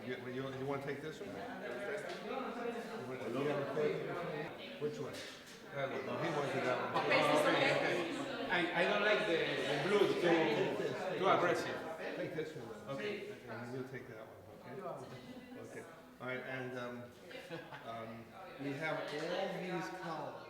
You want to take this one? Which one? That one. No, he wanted that one. I don't like the blue. Too aggressive. Take this one. Okay. And you take that one. Okay. Okay. All right. And we have all these colors.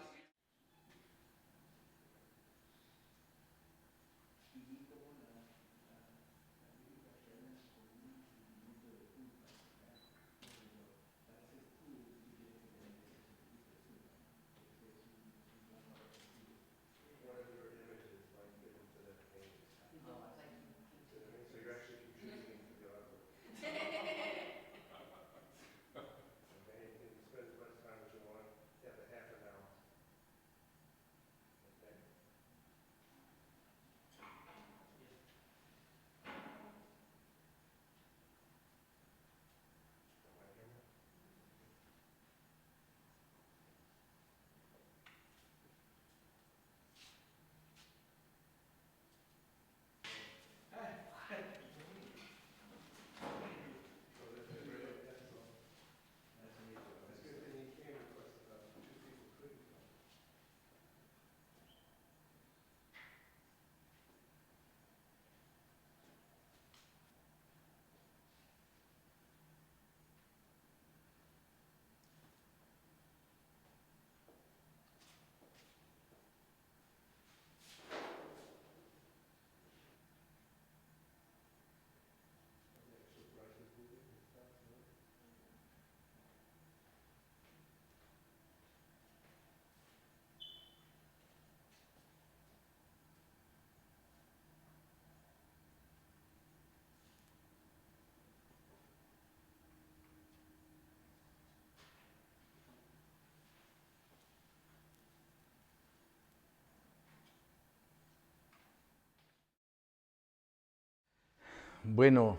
Bueno,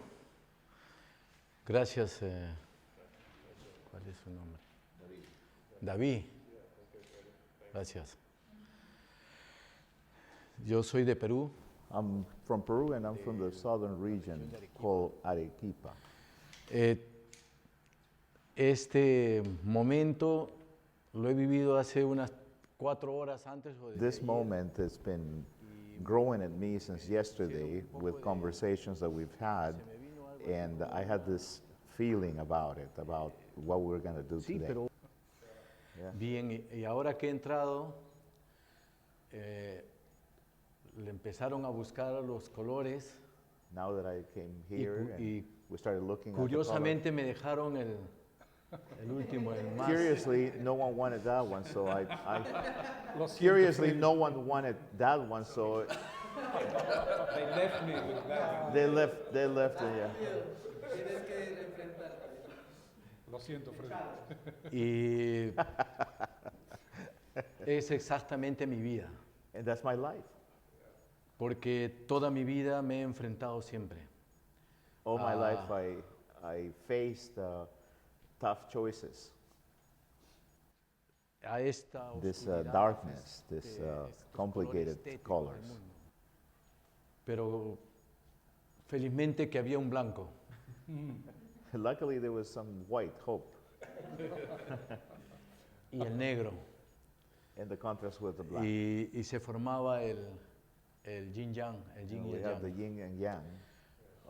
gracias. ¿Cuál es su nombre? David. Gracias. Yo soy de Perú. I'm from Peru and I'm from the Southern Region called Arequipa. Este momento lo he vivido hace unas 4 horas antes. This moment has been growing at me since yesterday with conversations that we've had, and I had this feeling about it, about what we're going to do Sí, today. pero bien, y ahora que he entrado, le empezaron a buscar los colores. Now that I came here and we started looking at the curiosamente me dejaron el último, el más. Curiously, no one wanted that one, so curiously, no one wanted that one, so They left me with that. they left it, yeah. Lo siento, Fredy. Y es exactamente mi vida. And that's my life. Porque toda mi vida me he enfrentado siempre. All my life I faced tough choices. A esta This oscuridad, darkness, this estos complicated tétricos colors. del mundo. Pero felizmente que había un blanco. Luckily, there was some white hope. Y el negro. In the contrast with the black. Y se formaba el yin yang, el yin y We el have the yang. yin and yang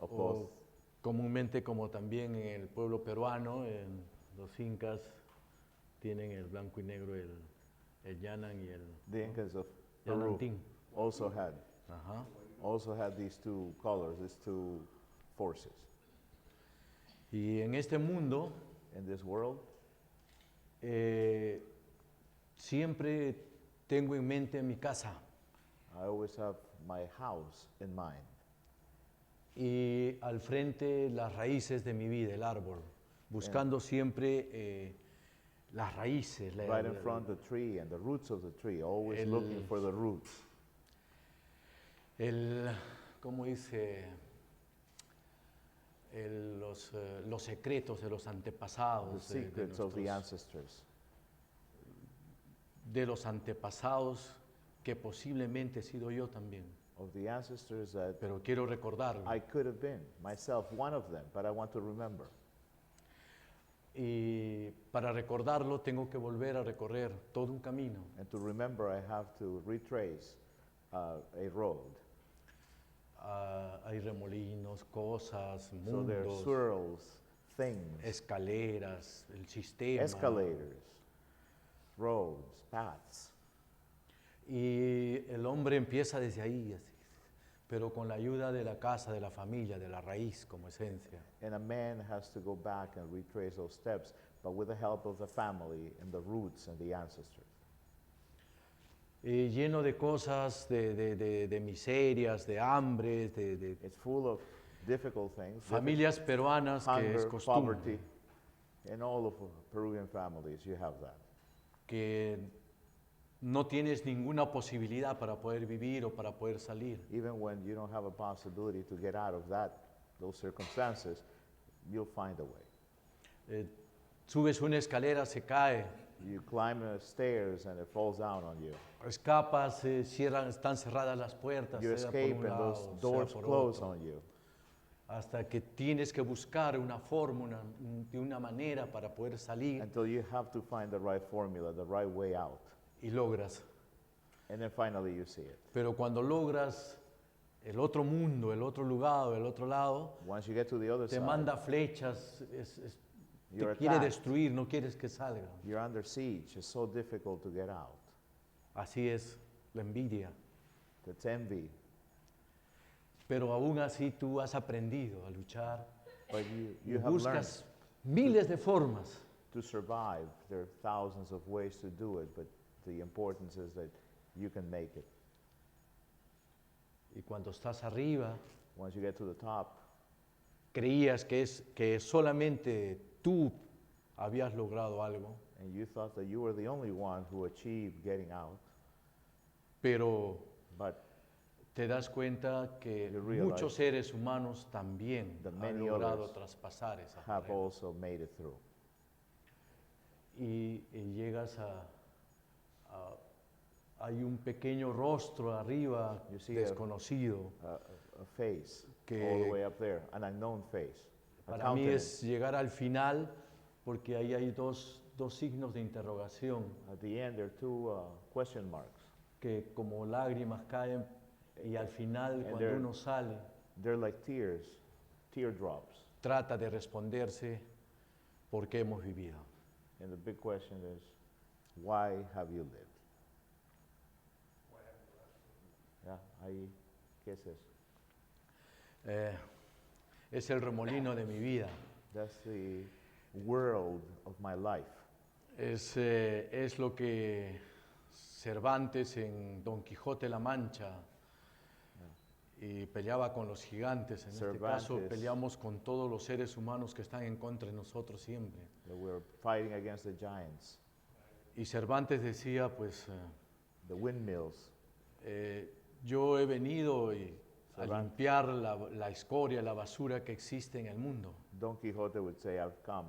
of O both. comúnmente, como también en el pueblo peruano, en los incas tienen el blanco y negro, el yanan y el The Incas of Peru yanantín. also had Ajá. these two colors, these two forces. Y en este mundo In this world, siempre tengo en mente mi casa. I always have my house in mind. Y al frente las raíces de mi vida, el árbol, buscando siempre las raíces. Right in front of the tree and the roots of the tree, always looking for the roots. ¿Cómo dice? Los secretos de los antepasados. The secrets of the ancestors. De los antepasados que posiblemente he sido yo también. Of the ancestors that Pero quiero recordarlo. I could have been myself, one of them, but I want to remember. Y para recordarlo tengo que volver a recorrer todo un camino. And to remember, I have to retrace a road. Hay remolinos, cosas, So there are mundos, swirls, things, escaleras, el sistema. escalators, roads, paths. Y el hombre empieza desde ahí, así, pero con la ayuda de la casa, de la familia, de la raíz como esencia. And a man has to go back and retrace those steps, but with the help of the family and the roots and the ancestors. Lleno de cosas, de miserias, de hambres, de It's full of difficult things, familias peruanas que es hunger, costumbre, poverty. In all of Peruvian families, you have that. que no tienes ninguna posibilidad para poder vivir o para poder salir. Even when you don't have a possibility to get out of those circumstances, you'll find a way. Subes una escalera, se cae, You climb the stairs and it falls down on you. escapas, están cerradas las puertas, You sea por escape un and lado, those sea doors por close otro, on you. hasta que tienes que buscar una forma, de una manera para poder salir Until you have to find the right formula, the right way out. y logras. And then finally you see it. Pero cuando logras el otro mundo, el otro lugar, el otro lado, Once you get to the other te side, manda flechas, te you're quiere attacked. destruir, no quieres que salga. You're under siege. It's so difficult to get out. Así es la envidia. It's envy. Pero aún así tú has aprendido a luchar But y you have learned buscas miles de formas. to survive. There are thousands of ways to do it, but the importance is that you can make it. Y cuando estás arriba, Once you get to the top, creías que solamente tú habías logrado algo, and you thought that you were the only one who achieved getting out, pero but te das cuenta que You realize muchos seres humanos también that han many logrado others traspasar esa have barrera. also made it through. Y llegas hay un pequeño rostro arriba You see desconocido. A face Que all the way up there, an unknown face. A Para mí countenance. es llegar al final porque ahí hay dos signos de interrogación At the end, there are two question marks. que como lágrimas caen y al final And cuando they're- uno sale They're like teardrops. trata de responderse por qué hemos vivido. And the big question is, why have you lived? Yeah, ahí, ¿qué es eso? Es el remolino de mi vida. That's the world of my life. Es lo que Cervantes en Don Quijote la Mancha y peleaba con los gigantes. En este caso Cervantes. peleamos con todos los seres humanos que están en contra de nosotros siempre. That we're fighting against the giants, Y Cervantes decía, pues, the windmills. yo he venido a Cervantes. limpiar la escoria, la basura que existe en el mundo, Don Quixote would say, I've come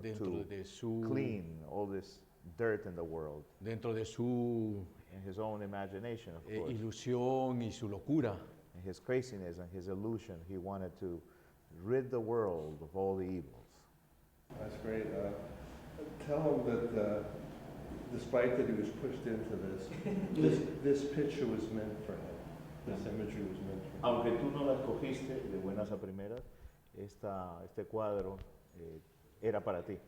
dentro to de su clean all this dirt in the world. dentro de su In his own imagination, of course. ilusión y su locura. In his craziness and his illusion, he wanted to rid the world of all the evils. That's great. Tell him that despite that he was pushed into this picture was meant for him. This imagery was meant for him. Aunque tú no la escogiste de buenas a primeras, este cuadro era para ti.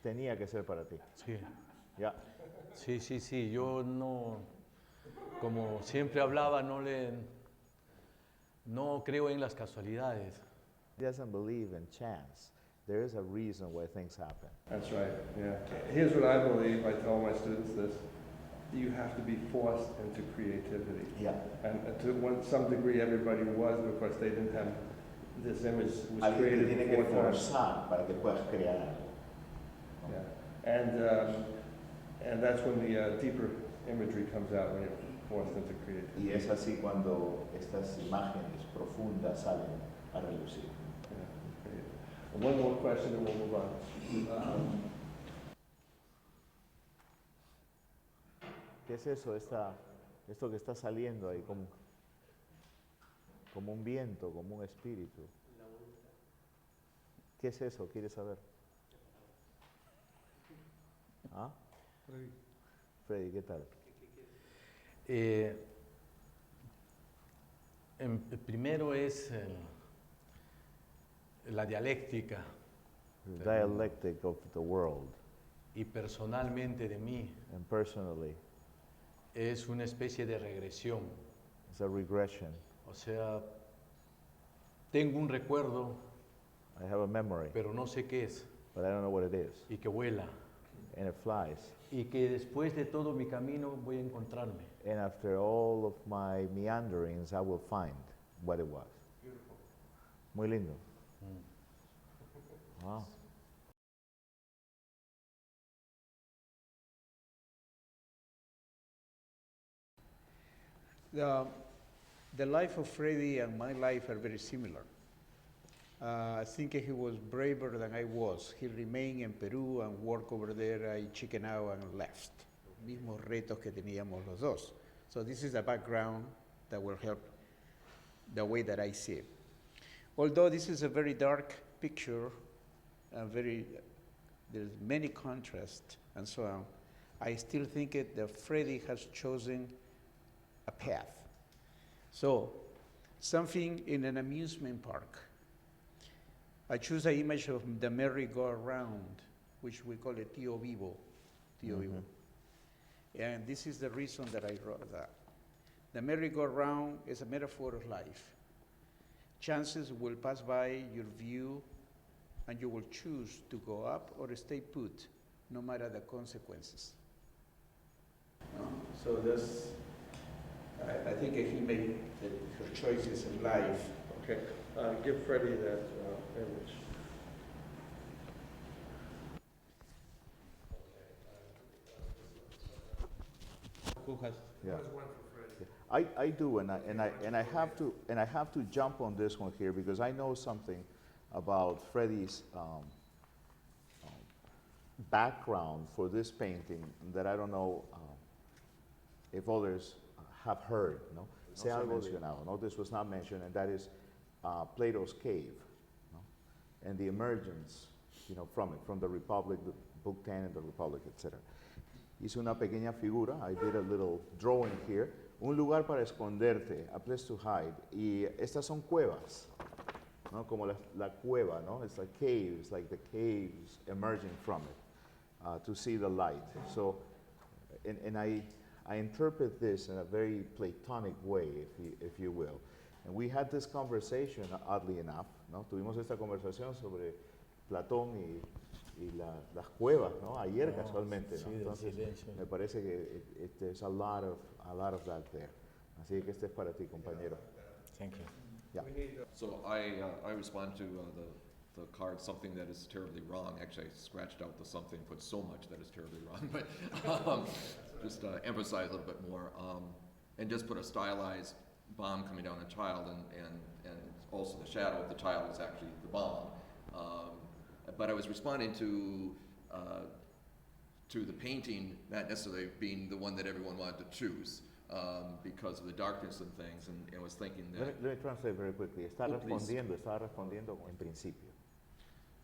Tenía que ser para ti. Sí, Ya. sí, yo no, como siempre hablaba, no creo en las casualidades. He doesn't believe in chance. There is a reason why things happen. That's right. Yeah. Here's what I believe. I tell my students this: you have to be forced into creativity. Yeah. And to some degree, everybody was, because they didn't have this image was Alguien te created tiene que before time. forzar para que puedas crear algo. Yeah. And that's when the deeper imagery comes out, when you're forced into creativity. Y es así cuando estas imágenes profundas salen a relucir. Yeah, great. One more question and we'll move on. ¿Qué es eso? Esto que está saliendo ahí como un viento, como un espíritu. ¿Qué es eso? ¿Quieres saber? ¿Ah? Fredy. Fredy, ¿qué tal? Primero es la dialéctica The dialectic of the world, y personalmente de mí and personally, es una especie de regresión. it's a regression. O sea, tengo un recuerdo, I have a memory, pero no sé qué es, but I don't know what it is, y que vuela, and it flies. y que después de todo mi camino voy a encontrarme. And after all of my meanderings, I will find what it was. Beautiful. Muy lindo. Mm. Wow. The life of Fredy and my life are very similar. I think he was braver than I was. He remained in Peru and worked over there. I chickened out and left. Los mismos retos que teníamos los dos. So this is the background that will help the way that I see it. Although this is a very dark picture, there's many contrasts and so on, I still think that Fredy has chosen a path. So, something in an amusement park. I choose the image of the merry-go-round, which we call it Tío Vivo. Tío Vivo. And this is the reason that I wrote that. The merry-go-round is a metaphor of life. Chances will pass by your view, and you will choose to go up or stay put, no matter the consequences. So that's, I think he made her choices in life. Okay, give Fredy that image. Who has? Yeah. Who has one for Fredy? I do, and I have to jump on this one here because I know something about Fredy's background for this painting that I don't know if others have heard. No, se ha mencionado. No, this was not mentioned, and that is Plato's cave, no? And the emergence, from it, from the Republic, the Book 10 and the Republic, etc. Hice una pequeña figura. I did a little drawing here. Un lugar para esconderte, a place to hide. Y estas son cuevas, ¿no? Como la cueva, ¿no? It's like caves, like the caves emerging from it to see the light. So, and I interpret this in a very Platonic way, if you will. And we had this conversation, oddly enough, ¿no? Tuvimos esta conversación sobre Platón y las cuevas, ¿no? Ayer casualmente, ¿no? Sí, Entonces, me parece que there's a lot of that there. Así que este es para ti, compañero. Thank you. Yeah. So I respond to the card, something that is terribly wrong. Actually, I scratched out the something, put so much that is terribly wrong, but just emphasize a little bit more. And just put a stylized bomb coming down a child, and also the shadow of the child is actually the bomb. But I was responding to the painting, not necessarily being the one that everyone wanted to choose, because of the darkness and things, and I was thinking that... Let me translate very quickly. Estaba respondiendo en principio.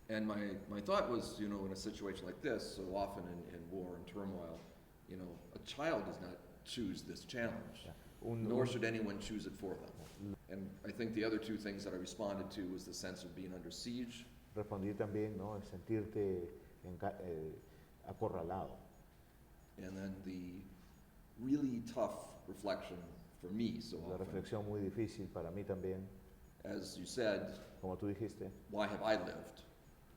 And my thought was, in a situation like this, so often in war and turmoil, a child does not choose this challenge, nor should anyone choose it for them. And I think the other two things that I responded to was the sense of being under siege. Respondí también, ¿no? El sentirte acorralado. And then the really tough reflection for me so La often, reflexión muy difícil para mí también, as you said, como tú dijiste, why have I lived?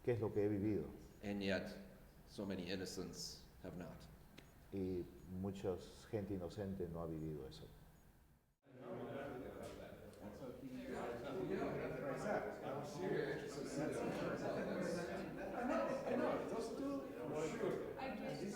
¿qué es lo que he vivido? And yet, so many innocents have not. Y mucha gente inocente no ha vivido eso. I know, those two, for sure. And this is